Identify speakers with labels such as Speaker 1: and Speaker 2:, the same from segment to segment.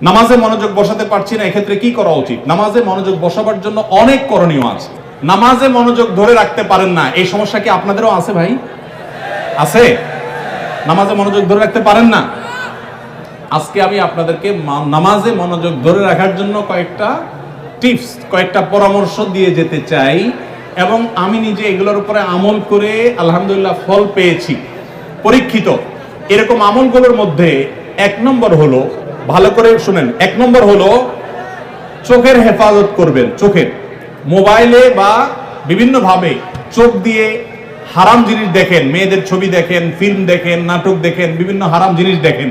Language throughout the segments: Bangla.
Speaker 1: নামাজে মনোযোগ বসাতে পারছি না, এক্ষেত্রে কি করা উচিত? নামাজে মনোযোগ বসাবার জন্য অনেক করণীয় আছে। নামাজে মনোযোগ ধরে রাখতে পারেন না, এই সমস্যা কি আপনাদেরও আছে ভাই? আছে? নামাজে মনোযোগ ধরে রাখতে পারেন না? আজকে আমি আপনাদেরকে নামাজে মনোযোগ ধরে রাখার জন্য কয়েকটা টিপস, কয়েকটা পরামর্শ দিয়ে যেতে চাই, এবং আমি নিজে এগুলোর উপরে আমল করে আলহামদুলিল্লাহ ফল পেয়েছি, পরীক্ষিত। এরকম আমলগুলোর মধ্যে এক নম্বর হলো, ভালো করে শুনেন, এক নম্বর হলো চোখের হেফাজত করবেন। চোখের, মোবাইলে বা বিভিন্ন ভাবে চোখ দিয়ে হারাম জিনিস দেখেন, মেয়েদের ছবি দেখেন, ফিল্ম দেখেন, নাটক দেখেন, বিভিন্ন হারাম জিনিস দেখেন,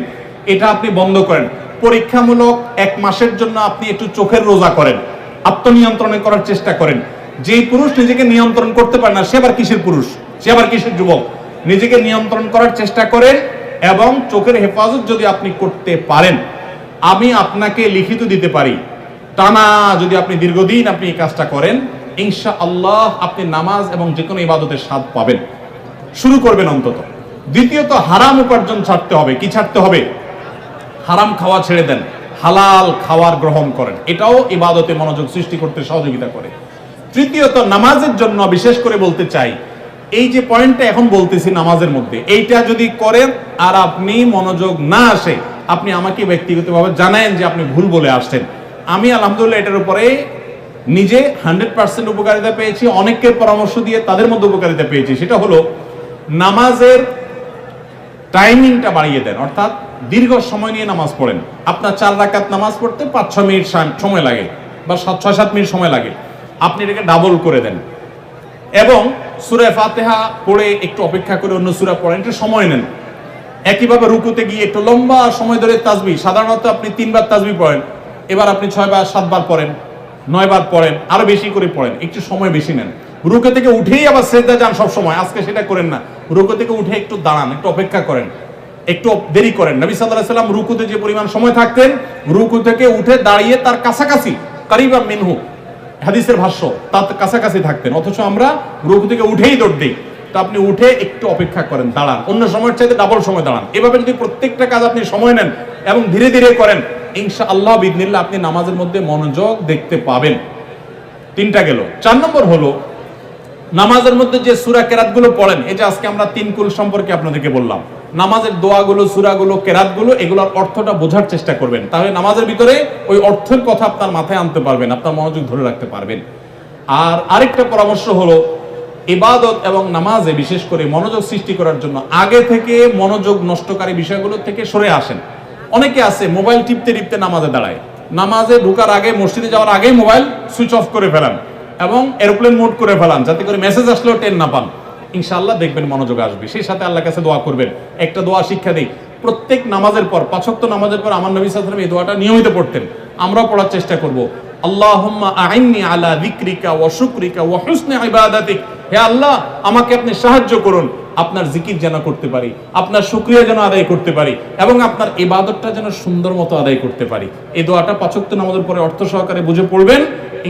Speaker 1: এটা আপনি বন্ধ করেন। পরীক্ষামূলক 1 মাসের জন্য আপনি একটু চোখের রোজা করেন, আত্মনিয়ন্ত্রণে করার চেষ্টা করেন। যেই পুরুষ নিজেকে নিয়ন্ত্রণ করতে পারে না, সে আবার কিসের পুরুষ, সে আবার কিসের যুবক? নিজেকে নিয়ন্ত্রণ করার চেষ্টা করেন, এবং চোখের হেফাজত যদি আপনি করতে পারেন, আমি আপনাকে লিখিত দিতে পারি, টানা যদি আপনি দীর্ঘদিন আপনি এই কাজটা করেন, ইনশাআল্লাহ আপনি নামাজ এবং যে কোনো ইবাদতের স্বাদ পাবেন। শুরু করবেন অন্তত। দ্বিতীয়ত, হারাম উপার্জন ছাড়তে হবে। কি ছাড়তে হবে? হারাম খাওয়া ছেড়ে দেন, হালাল খাওয়ার গ্রহণ করেন, এটাও ইবাদতে মনোযোগ সৃষ্টি করতে সহযোগিতা করে। তৃতীয়ত, নামাজের জন্য বিশেষ করে বলতে চাই, এই যে পয়েন্টটা এখন বলতেছি নামাজের মধ্যে, এইটা যদি করেন আর আপনি মনোযোগ না আসে, আপনি আমাকে ব্যক্তিগতভাবে জানায়েন যে আপনি ভুল বলে আসছেন। আমি আলহামদুলিল্লাহ এটার উপরে নিজে 100% উপকারিতা পেয়েছি, অনেককে পরামর্শ দিয়ে তাদের মধ্যে উপকারিতা পেয়েছি। সেটা হলো নামাজের টাইমিংটা বাড়িয়ে দেন, অর্থাৎ দীর্ঘ সময় নিয়ে নামাজ পড়েন। আপনার 4 রাকাত নামাজ পড়তে 5-6 মিনিট সময় লাগে, বা 6-7 মিনিট সময় লাগে, আপনি এটাকে ডাবল করে দেন। এবং সূরা ফাতিহা পড়ে একটু অপেক্ষা করে অন্য সূরা পড়েন, একটু সময় নেন। একইভাবে রুকুতে গিয়ে একটু লম্বা সময় ধরে তাসবিহ, সাধারণত আপনি 3 বার তাসবিহ পড়েন, এবার আপনি 6 বার 7 বার পড়েন, 9 বার পড়েন, আরো বেশি করে পড়েন, একটু সময় বেশি নেন। রুকু থেকে উঠেই আবার সিজদা যান সব সময়, আজকে সেটা করেন না। রুকু থেকে উঠে একটু দাঁড়ান, একটু অপেক্ষা করেন, একটু দেরি করেন। নবী সাল্লাল্লাহু আলাইহি ওয়াসাল্লাম রুকুতে যে পরিমাণ সময় থাকতেন, রুকু থেকে উঠে দাঁড়িয়ে তার কাছাকাছি, কারিবা মিনহু হাদিসের ভাষ্য, তার কাছাকাছি থাকতেন, অথচ আমরা রুকু থেকে উঠেই দৌড় দিই। তো আপনি উঠে একটু অপেক্ষা করেন, দাঁড়ান, অন্য সময়ের চাইতে ডাবল সময় দাঁড়ান। এভাবে যদি প্রত্যেকটা কাজ আপনি সময় নেন এবং ধীরে ধীরে করেন, ইনশাআল্লাহ বিইذনিল্লাহ আপনি নামাজের মধ্যে মনোযোগ দেখতে পাবেন। 3টা গেল। 4 নম্বর হলো নামাজের মধ্যে যে সূরা কেরাতগুলো পড়েন, এটা আজকে আমরা 3 কুল সম্পর্কে আপনাদেরকে বললাম। নামাজের দোয়াগুলো, সূরাগুলো, কেরাতগুলো, এগুলোর অর্থটা বোঝার চেষ্টা করবেন, তাহলে নামাজের ভিতরে ওই অর্থের কথা আপনার মাথায় আনতে পারবেন, আপনার মনোযোগ ধরে রাখতে পারবেন। আর আরেকটা পরামর্শ হলো, ইবাদত এবং নামাজে বিশেষ করে মনোযোগ সৃষ্টি করার জন্য আগে থেকে মনোযোগ নষ্টকারী বিষয়গুলো থেকে সরে আসেন। অনেকে আছে মোবাইল টিপতে টিপতে নামাজে দাঁড়ায়, নামাজে ঢোকার আগে, মসজিদে যাওয়ার আগে মোবাইল সুইচ অফ করে ফেলান এবং এরোপ্লেন মোড করে ফেলান, যাতে করে মেসেজ আসলেও টের না পান। ইনশাআল্লাহ দেখবেন মনোযোগ আসবে। সেই সাথে আল্লাহর কাছে দোয়া করবেন। একটা দোয়া শিক্ষা দেই, প্রত্যেক নামাজের পর, 5 ওয়াক্ত নামাজের পর আমার নবী সাল্লাল্লাহু আলাইহি ওয়াসাল্লাম এই দোয়াটা নিয়মিত পড়তেন, আমরাও পড়ার চেষ্টা করব। আল্লাহুম্মা আইন্নি আলা যিকরিকা ওয়া শুকরিকা ওয়া হুসনি ইবাদাতিক, হে আল্লাহ আমাকে আপনি সাহায্য করুন, আপনার জিকির যেন করতে পারি, আপনার শুকরিয়া যেন আদায় করতে পারি, এবং আপনার ইবাদতটা যেন সুন্দর মতো আদায় করতে পারি। এই দোয়াটা 5 ওয়াক্ত নামাজের পরে অর্থ সহকারে বুঝে পড়বেন,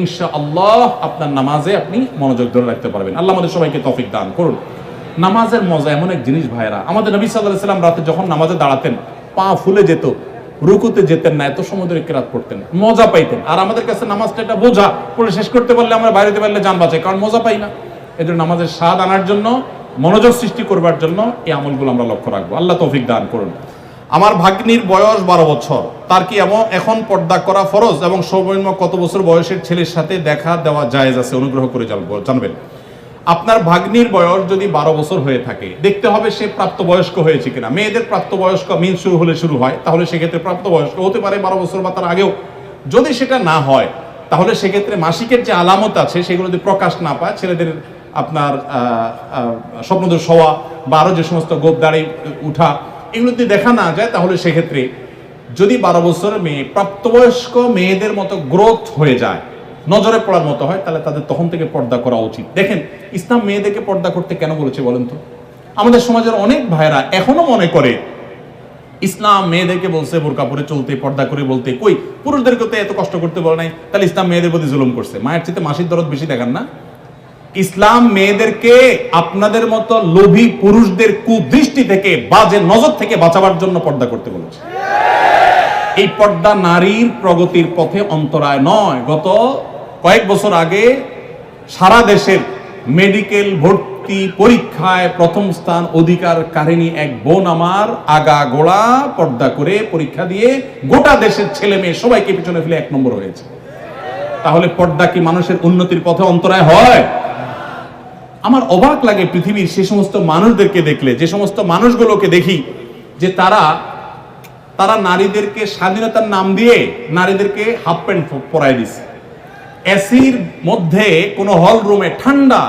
Speaker 1: ইনশাআল্লাহ আপনার নামাজে আপনি মনোযোগ ধরে রাখতে পারবেন। আল্লাহ আমাদের সবাইকে তৌফিক দান করুন। নামাজের মজা এমন এক জিনিস ভাইরা, আমাদের নবী সাল্লাল্লাহু আলাইহি ওয়াসাল্লাম রাতে যখন নামাজে দাঁড়াতেন, পা ফুলে যেত, রুকুতে যেতেন না, এত সময় ধরে কিরাত পড়তেন, মজা পাইতেন। আর আমাদের কাছে নামাজটা একটা বোঝা, পড়ে শেষ করতে পারলে আমরা বাইরে যেতে পারলে জান বাঁচে, কারণ মজা পাই না। এজন্য নামাজের স্বাদ আনার জন্য, মনোযোগ সৃষ্টি করবার জন্য এই আমলগুলো আমরা লক্ষ্য রাখবো। আল্লাহ তৌফিক দান করুন। আমার ভাগ্নির বয়স 12 বছর, তার কি এখন পর্দা করা ফরজ, এবং সর্বনিম্ন কত বছর বয়সের ছেলের সাথে দেখা দেওয়া জায়েজ আছে, অনুগ্রহ করে জানবেন। আপনার ভাগ্নির বয়স যদি 12 বছর হয়ে থাকে, দেখতে হবে সে প্রাপ্তবয়স্ক হয়েছে কিনা। মেয়েদের প্রাপ্তবয়স্ক মিন শুরু হলে শুরু হয়, তাহলে সেক্ষেত্রে প্রাপ্তবয়স্ক হতে পারে 12 বছর বা তার আগেও। যদি সেটা না হয়, তাহলে সেক্ষেত্রে মাসিকের যে আলামত আছে সেগুলো যদি প্রকাশ না পায়, ছেলেদের আপনার স্বপ্নদোষ হওয়া বা আরো যে সমস্ত গোপ দাড়ি উঠা, এগুলো যদি দেখা না যায়, তাহলে সেক্ষেত্রে যদি 12 বছরের মেয়ে প্রাপ্তবয়স্ক মেয়েদের মতো গ্রোথ হয়ে যায়, নজরে পড়ার মতো হয়, তাহলে তাদের তখন থেকে পর্দা করা উচিত। দেখেন ইসলাম মেয়েদেরকে পর্দা করতে কেন বলেছে বলেন তো? আমাদের সমাজের অনেক ভাইরা এখনো মনে করে ইসলাম মেয়েদেরকে বলছে বোরকা পরে চলতে, পর্দা করে বলতে, কই পুরুষদেরকে তো এত কষ্ট করতে বলে নাই, তাহলে ইসলাম মেয়েদের প্রতি জুলুম করছে। মায়ের চেয়ে মাসির দরদ বেশি দেখান না? ইসলাম মেয়েদেরকে আপনাদের মতো লোভী পুরুষদের কুদৃষ্টি থেকে, বাজে নজর থেকে বাঁচাবার জন্য পর্দা করতে বলেছে। এই পর্দা নারীর প্রগতির পথে অন্তরায় নয়। গত কয়েক বছর আগে সারা দেশের মেডিকেল ভর্তি পরীক্ষায় প্রথম স্থান অধিকারকারিণী এক বোন আমার আগা গোড়া পর্দা করে পরীক্ষা দিয়ে গোটা দেশের ছেলে মেয়ে সবাইকে পিছনে ফেলে 1 নম্বর হয়েছে। তাহলে পর্দা কি মানুষের উন্নতির পথে অন্তরায় হয়? আমার অবাক লাগে পৃথিবীর সে সমস্ত মানুষদেরকে দেখলে, যে সমস্ত মানুষগুলোকে দেখি যে তারা নারীদেরকে স্বাধীনতার নাম দিয়ে নারীদেরকে হাফ প্যান্ট পরাই দিছে। এসির মধ্যে কোন হল রুমে ঠান্ডা,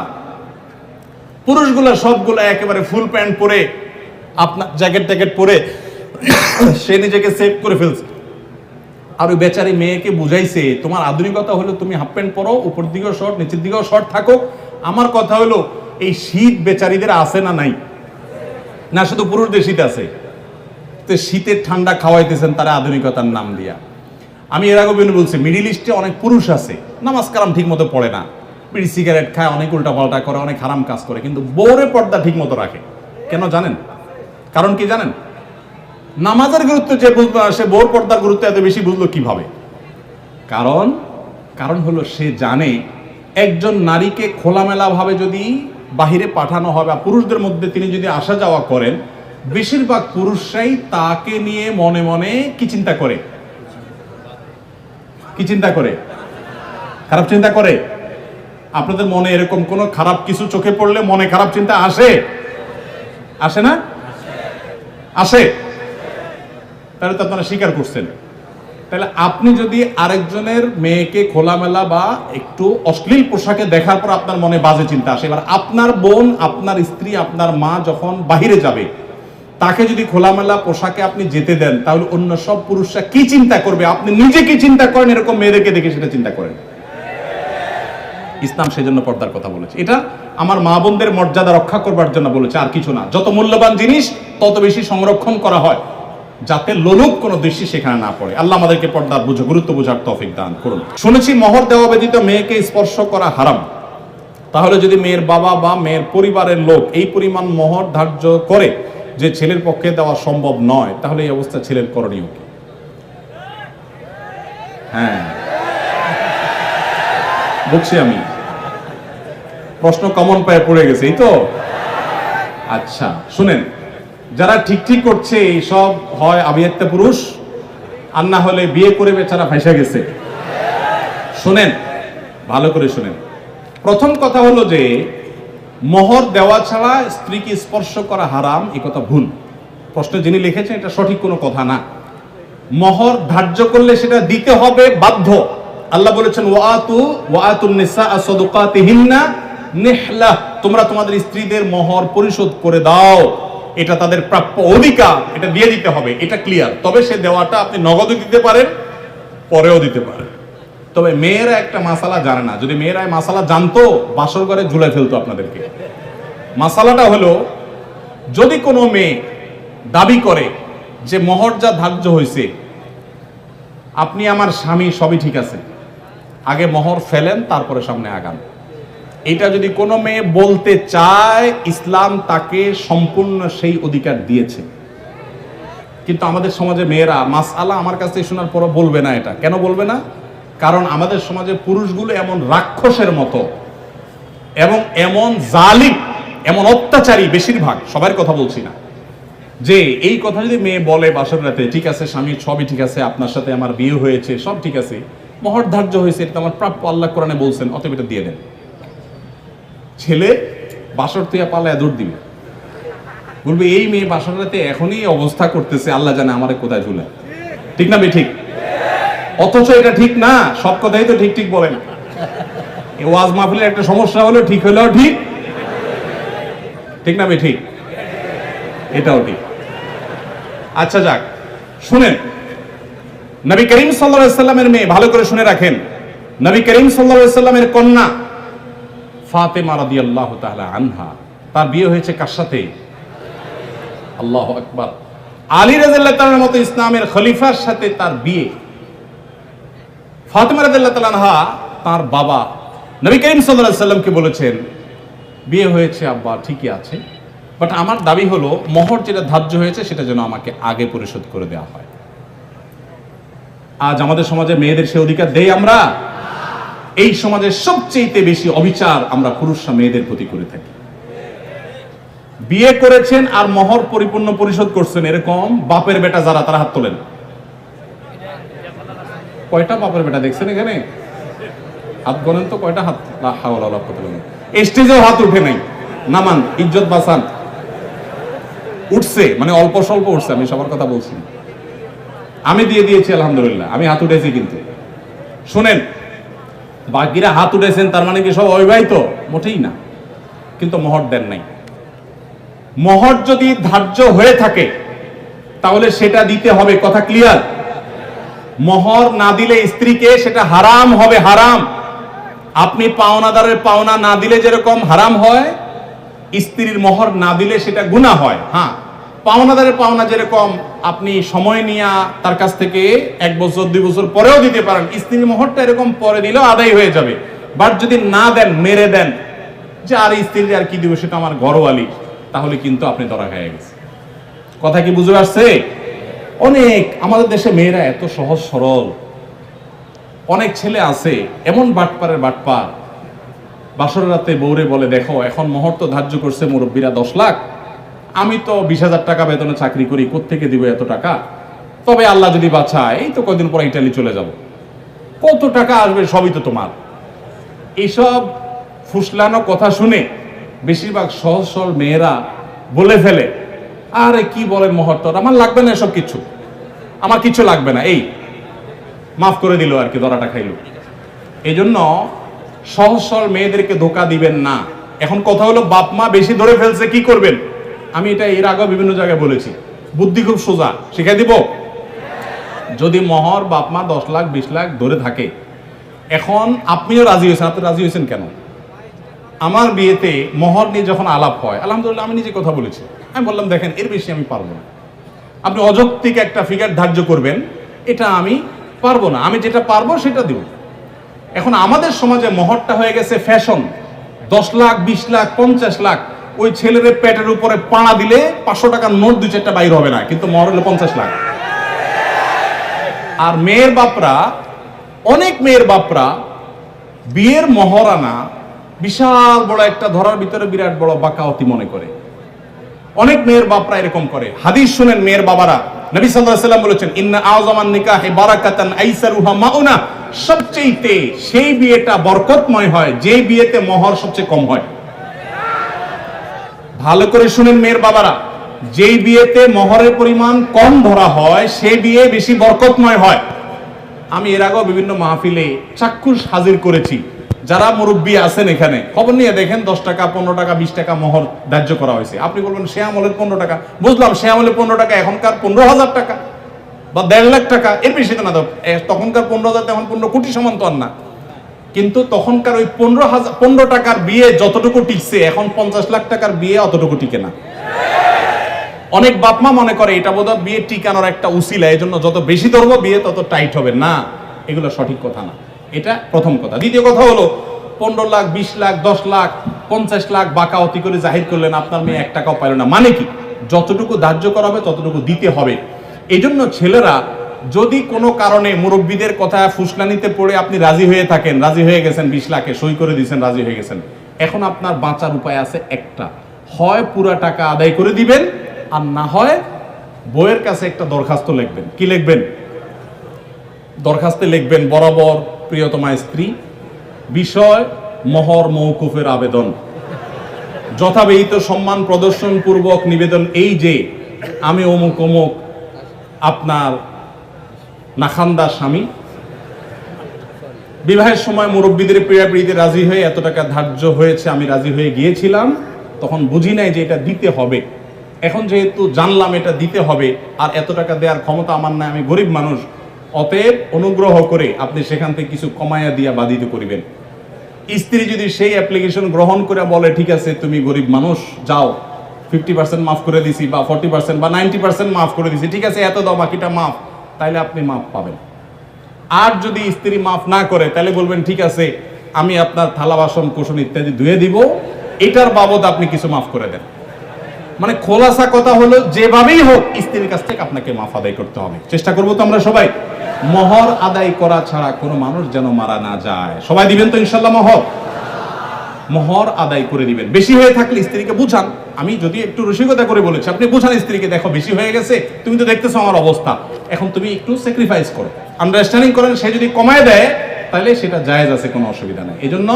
Speaker 1: পুরুষগুলা সবগুলা একেবারে ফুল প্যান্ট পরে, আপনার জ্যাকেট ট্যাকেট পরে সে নিজেকে সেভ করে ফেলছে। আর ওই বেচারি মেয়েকে বুঝাইছে তোমার আধুনিকতা হলো তুমি হাফ প্যান্ট পরো, উপর দিকেও শর্ট নিচের দিকেও শর্ট থাকো। আমার কথা হলো এই শীত বেচারিদের আছে না নাই? না শুধু পুরুষদের শীত আছে? তো শীতের ঠান্ডা খাওয়াইতেছেন তারা আধুনিকতার নাম দিয়া। আমি এর আগে বলছি মিডিল ইস্টে অনেক পুরুষ আছে নামাজ কালাম ঠিক মতো পড়ে না, বিড়ি সিগারেট খায়, অনেক উল্টা পাল্টা করে, অনেক হারাম কাজ করে, কিন্তু বউরে পর্দা ঠিক মতো রাখে। কেন জানেন? কারণ কি জানেন? নামাজের গুরুত্ব যে বুঝলো সে বউর পর্দার গুরুত্ব এত বেশি বুঝলো কিভাবে? কারণ হলো সে জানে একজন নারীকে খোলামেলা ভাবে যদি বাহিরে পাঠানো হয় বা পুরুষদের মধ্যে তিনি যদি আসা যাওয়া করেন, বেশিরভাগ পুরুষরাই তাকে নিয়ে মনে মনে কি চিন্তা করে? কি চিন্তা করে? খারাপ চিন্তা করে। আপনাদের মনে এরকম কোন খারাপ কিছু চোখে পড়লে মনে খারাপ চিন্তা আসে? আসে না? আসে। তাহলে তো আপনারা স্বীকার করছেন। তাহলে আপনি যদি আরেকজনের মেয়েকে খোলামেলা বা একটু অশ্লীল পোশাকে দেখার পর আপনার মনে বাজে চিন্তা আসে, এবার আপনার বোন, আপনার স্ত্রী, আপনার মা যখন বাহিরে যাবে তাকে যদি খোলামেলা পোশাকে আপনি যেতে দেন, তাহলে অন্য সব পুরুষরা কি চিন্তা করবে? আপনি নিজে কি চিন্তা করেন এরকম মেয়েদেরকে দেখে সেটা চিন্তা করেন। ইসলাম সেজন্য পর্দার কথা বলেছে। এটা আমার মা বোনদের মর্যাদা রক্ষা করবার জন্য বলেছে, আর কিছু না। যত মূল্যবান জিনিস তত বেশি সংরক্ষণ করা হয় যাতে লোলুপ কোনো দৃষ্টি সেখানে না পড়ে। আল্লাহ আমাদেরকে পর্দার গুরুত্ব বোঝার তৌফিক দান করুন। শুনেছি মোহর দেওয়া ব্যতীত মেয়েকে স্পর্শ করা হারাম। তাহলে যদি মেয়ের বাবা বা মেয়ের পরিবারের লোক এই পরিমাণ মোহর ধার্য করে যে ছেলের পক্ষে দেওয়া সম্ভব নয়, তাহলে এই অবস্থা ছেলের করণীয় কি? হ্যাঁ বুঝছি আমি, প্রশ্ন কমন পায়ে পড়ে গেছে, এই তো। আচ্ছা শুনেন, যারা ঠিক করছে সব হয় আবিয়াত্তা পুরুষ, আর না হলে বিয়ে করে বেচারা ফাঁসা গেছে। শুনেন, ভালো করে শুনেন। প্রথম কথা হলো যে মোহর দেওয়া ছাড়া স্ত্রীকে স্পর্শ করা হারাম, এই কথা ভুল। প্রশ্নে যিনি লিখেছেন এটা সঠিক কোনো কথা না। মোহর ধার্য করলে সেটা দিতে হবে বাধ্য। আল্লাহ বলেছেন ওয়াতুন নিসা সাদুকাতিহিন্না নিহলা, তোমরা তোমাদের স্ত্রীদের মোহর পরিশোধ করে দাও, এটা তাদের প্রাপ্য অধিকার, এটা দিয়ে দিতে হবে, এটা ক্লিয়ার। তবে সে দেওয়াটা আপনি নগদও দিতে পারেন, পরেও দিতে পারেন। তবে মেয়েরা একটা মাসালা জানে না। যদি মেয়েরা মাসালা জানতো বাসর ঘরে ঝুলাই ফেলতো আপনাদেরকে। মাসালাটা হলো, যদি কোনো মেয়ে দাবি করে যে মোহর যা ধার্য হয়েছে, আপনি আমার স্বামী, সবই ঠিক আছে, আগে মোহর ফেলেন তারপরে সামনে আগান, এটা যদি কোনো মেয়ে বলতে চায়, ইসলাম তাকে সম্পূর্ণ সেই অধিকার দিয়েছে। কিন্তু আমাদের সমাজে মেয়েরা মাসআলা আমার কাছে শোনার পরও বলবে না। এটা কেন বলবে না? কারণ আমাদের সমাজে পুরুষগুলো এমন রাক্ষসের মতো এবং এমন জালিম, এমন অত্যাচারী, বেশিরভাগ, সবার কথা বলছি না, যে এই কথা যদি মেয়ে বলে বাসর রাতে, ঠিক আছে স্বামী সবই ঠিক আছে, আপনার সাথে আমার বিয়ে হয়েছে, সব ঠিক আছে, মোহর ধার্য হয়েছে, এটা আমার প্রাপ্য, আল্লাহ কোরআনে বলছেন, অতএব এটা দিয়ে দেন। ছেলে বাসর থেকে পালায় দৌড় দিবে, বলবে এই মেয়ে বাসর রাতে এখনই অবস্থা করতেছে, আল্লাহ জানে আমারে কোথায় ঝুলে। ঠিক না ঠিক? অথচ এটা ঠিক না। সব কথাই তো ঠিক বলে না। এই ওয়াজ মাহফিলের একটা সমস্যা হলো ঠিক হলেও ঠিক, ঠিক না ঠিক? এটাও ঠিক। আচ্ছা যাক, শুনেন, নবী করিম সাল্লাল্লাহু আলাইহি সাল্লামের মেয়ে, ভালো করে শুনে রাখেন, নবী করিম সাল্লাল্লাহু আলাইহি সাল্লামের কন্যা ফাতেমা রাদিয়াল্লাহু তাআলা আনহা, তার বিয়ে হয়েছে কার সাথে? আল্লাহু আকবার। আলী রাদিয়াল্লাহু তাআলার মতো ইসলামের খলিফার সাথে তার বিয়ে। ফাতেমা রাদিয়াল্লাহু তাআলা আনহা তার বাবা নবী করিম সাল্লাল্লাহু আলাইহি সাল্লামকে বলেছেন, বিয়ে হয়েছে আব্বা ঠিকই আছে, বাট আমার দাবি হলো মোহর যেটা ধার্য হয়েছে সেটা যেন আমাকে আগে পরিশোধ করে দেওয়া হয়। আজ আমাদের সমাজে মেয়েদের সে অধিকার দেই আমরা? এই সমাজের সবচেয়ে বেশি অবিচার আমরা পুরুষরা মেয়েদের প্রতি করে থাকি। বিয়ে করেছেন আর মোহর পরিপূর্ণ পরিশোধ করছেন এরকম বাপের বেটা যারা, তারা হাত তোলেন। কয়টা বাপের বেটা দেখছেন এখানে? হাত গণেন তো কয়টা হাত। স্টেজেও হাত উঠে নাই, নামান, ইজ্জত বাঁচান। উঠছে মানে অল্প স্বল্প উঠছে, আমি সবার কথা বলছি। আমি দিয়ে দিয়েছি আলহামদুলিল্লাহ, আমি হাত উঠেছি। কিন্তু শুনেন, বাকিরা হাত উঠেছেন তার মানে কি সব অবিবাহিত? মোটেই না। কিন্তু মোহর দেন নাই। মোহর যদি ধার্য হয়ে থাকে তাহলে সেটা দিতে হবে, কথা ক্লিয়ার? মোহর না দিলে স্ত্রীকে সেটা হারাম হবে, হারাম। আপনি পাওনাদারের পাওনা না দিলে যেরকম হারাম হয়, স্ত্রীর মোহর না দিলে সেটা গুনাহ হয়। হ্যাঁ, পাওনাদারের পাওনা যেরকম আপনি সময় নিয়ে তার কাছ থেকে 1 বছর 2 বছর পরেও দিতে পারেন, স্ত্রীর মোহরটা এরকম পরে দিলেও আদায় হয়ে যাবে। বাট যদি না দেন, মেরে দেন যে আর স্ত্রীর আর কি দিব, সেটা আমার ঘরওয়ালি, তাহলে কিন্তু আপনি ধরা খেয়ে গেছে। কথা কি বুঝে আসছে? অনেক আমাদের দেশে মেয়েরা এত সহজ সরল। অনেক ছেলে আছে এমন বাটপারের বাটপার, বাসর রাতে বউরে বলে, দেখো এখন মোহর তো ধার্য করছে মুরব্বীরা 10 লাখ, আমি তো 20,000 টাকা বেতনে চাকরি করি, কোত্থেকে দিব এত টাকা? তবে আল্লাহ যদি বাঁচায় এই তো কদিন পর ইটালি চলে যাব, কত টাকা আসবে সবই তো তোমার। এইসব ফুসলানো কথা শুনে বেশিরভাগ সহজ সরল মেয়েরা বলে ফেলে, আরে কি বলেন মোহর তো আমার লাগবে না, এসব কিছু আমার কিছু লাগবে না, এই মাফ করে দিল আর কি, ধরাটা খাইলো। এই জন্য সহজ সরল মেয়েদেরকে ধোকা দিবেন না। এখন কথা হলো, বাপ মা বেশি ধরে ফেলছে, কি করবেন? আমি এটা এর আগেও বিভিন্ন জায়গায় বলেছি, বুদ্ধি খুব সোজা, শিখাই দিব। যদি মোহর বাপ মা 10 লাখ 20 লাখ ধরে থাকে, এখন আপনিও রাজি হয়েছেন, আপনি রাজি হয়েছেন কেন? আমার বিয়েতে মোহর নিয়ে যখন আলাপ হয়, আলহামদুলিল্লাহ আমি নিজে কথা বলেছি, আমি বললাম দেখেন এর বেশি আমি পারবো না, আপনি অযৌক্তিক একটা ফিগার ধার্য করবেন, এটা আমি পারবো না, আমি যেটা পারবো সেটা দিব। এখন আমাদের সমাজে মোহরটা হয়ে গেছে ফ্যাশন। 10 লাখ 20 লাখ 50 লাখ, ওই ছেলের পেটের উপরে পাড়া দিলে 500 টাকার নোট 2-4টা বাইর হবে না, কিন্তু মোহর হলো 50 লাখ। আর মেয়ের বাপরা, অনেক মেয়ের বাপরা বিয়ের মহরানা বিশাল বড় একটা ধরার ভিতরে বিরাট বড় বাকাওয়াতি মনে করে। অনেক মেয়ের বাপরা এরকম করে। হাদিস শুনেন মেয়ের বাবারা, নবী সাল্লাল্লাহু আলাইহি ওয়াসাল্লাম বলেছেন, ইন্না আযমান নিকাহি বারাকাতান আইসারুহা মাউনা, সবচেয়ে সেই বিয়েটা বরকতময় হয় যে বিয়েতে মোহর সবচেয়ে কম হয়। ভালো করে শুনেন মেয়ের বাবারা, যেই বিয়েতে মোহরের পরিমাণ কম ধরা হয় সেই বিয়ে বেশি বরকতময় হয়। আমি এর আগেও বিভিন্ন মাহফিলে চাক্ষুষ হাজির করেছি, যারা মুরব্বী আছেন এখানে খবর নিয়ে দেখেন, 10 টাকা 15 টাকা 20 টাকা মোহর ধার্য করা হয়েছে। আপনি বলবেন সে আমলের 15 টাকা, বুঝলাম সে আমলের 15 টাকা, এখনকার 15,000 টাকা বা 1.5 লাখ টাকা, এর বেশি তো না। তখনকার 15,000 এখন 15 কোটি সমান তো আর না। কিন্তু তখনকার ওই 15 টাকার বিয়ে যতটুকু টিকছে, এখন 50 লাখ টাকার বিয়ে অতটুকু টিকে না। অনেক বাপমা মনে করে এটা বোধহয় বিয়ে টিকানোর একটা উসিলা, এই জন্য যত বেশি ধরবো বিয়ে তত টাইট হবে। না, এগুলো সঠিক কথা না। এটা প্রথম কথা। দ্বিতীয় কথা হলো, 15 লাখ 20 লাখ 10 লাখ 50 লাখ বাকাওয়াতি করে জাহির করলেন, আপনার মেয়ে 1 টাকাও পাইল না। মানে কি? যতটুকু ধার্য করা হবে ততটুকু দিতে হবে। এই জন্য ছেলেরা যদি কোনো কারণে মুরব্বীদের কথা ফুসলানিতে পড়ে আপনি রাজি হয়ে থাকেন, রাজি হয়ে গেছেন 20 লাখে সই করে দিয়েছেন, রাজি হয়ে গেছেন, এখন আপনার বাঁচার উপায় আছে একটা, হয় পুরা টাকা আদায় করে দিবেন, আর না হয় বইয়ের কাছে একটা দরখাস্ত লিখবেন। কি লিখবেন? দরখাস্তে লিখবেন, বরাবর প্রিয়তমা স্ত্রী, বিষয় মোহর মওকুফের আবেদন, যথাবিহিত সম্মান প্রদর্শন পূর্বক নিবেদন এই যে আমি অমুক অমুক আপনার নাখান্দা স্বামী, বিবাহের সময় মুরব্বীদের পীড়াপিড়িতে রাজি হয়ে এত টাকা ধার্য হয়েছে, আমি রাজি হয়ে গিয়েছিলাম, তখন বুঝি নাই যে এটা দিতে হবে। এখন যেহেতু জানলাম এটা দিতে হবে, আর এত টাকা দেওয়ার ক্ষমতা আমার নাই, আমি গরিব মানুষ, অতএব অনুগ্রহ করে আপনি সেখান থেকে কিছু কমায়া দিয়া বাধিত করিবেন। স্ত্রী যদি সেই অ্যাপ্লিকেশন গ্রহণ করে বলে, ঠিক আছে তুমি গরিব মানুষ, যাও 50% মাফ করে দিছি, বা 40% বা 90% মাফ করে দিছি, ঠিক আছে এত দাও বাকিটা মাফ, তাইলে আপনি মাফ পাবেন। আর যদি স্ত্রী মাফ না করে, তাহলে বলবেন ঠিক আছে আমি আপনার থালা বাসন কোসন ইত্যাদি ধুয়ে দিব, এটার বাবদ আপনি কিছু মাফ করে দেন। মানে খোলাসা কথা হলো, যেভাবেই হোক স্ত্রীর কাছ থেকে আপনাকে মাফ আদায় করতে হবে। চেষ্টা করবো তো আমরা সবাই। মোহর আদায় করা ছাড়া কোনো মানুষ যেন মারা না যায়। সবাই দিবেন তো ইনশাল্লাহ মোহর? মোহর আদায় করে দিবেন। বেশি হয়ে থাকলে স্ত্রীকে বুঝান। আমি যদি একটু রসিকতা করে বলেছি, আপনি বুঝান স্ত্রীকে, দেখো বেশি হয়ে গেছে, তুমি তো দেখতেছো আমার অবস্থা, এখন তুমি একটু স্যাক্রিফাইস করো, আন্ডারস্ট্যান্ডিং করেন। সে যদি কমায় দেয় তাহলে সেটা জায়েজ আছে, কোনো অসুবিধা নেই। এই জন্য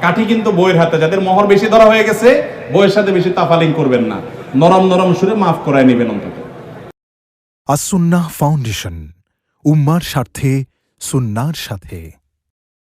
Speaker 1: কাঠি কিন্তু বইয়ের হাতে। যাদের মোহর বেশি ধরা হয়ে গেছে, বইয়ের সাথে বেশি তাফালিং করবেন না, নরম নরম সুরে মাফ করায় নেবেন অন্তত।
Speaker 2: আসুন্নাহ ফাউন্ডেশন, উম্মার স্বার্থে সুন্নাহর সাথে।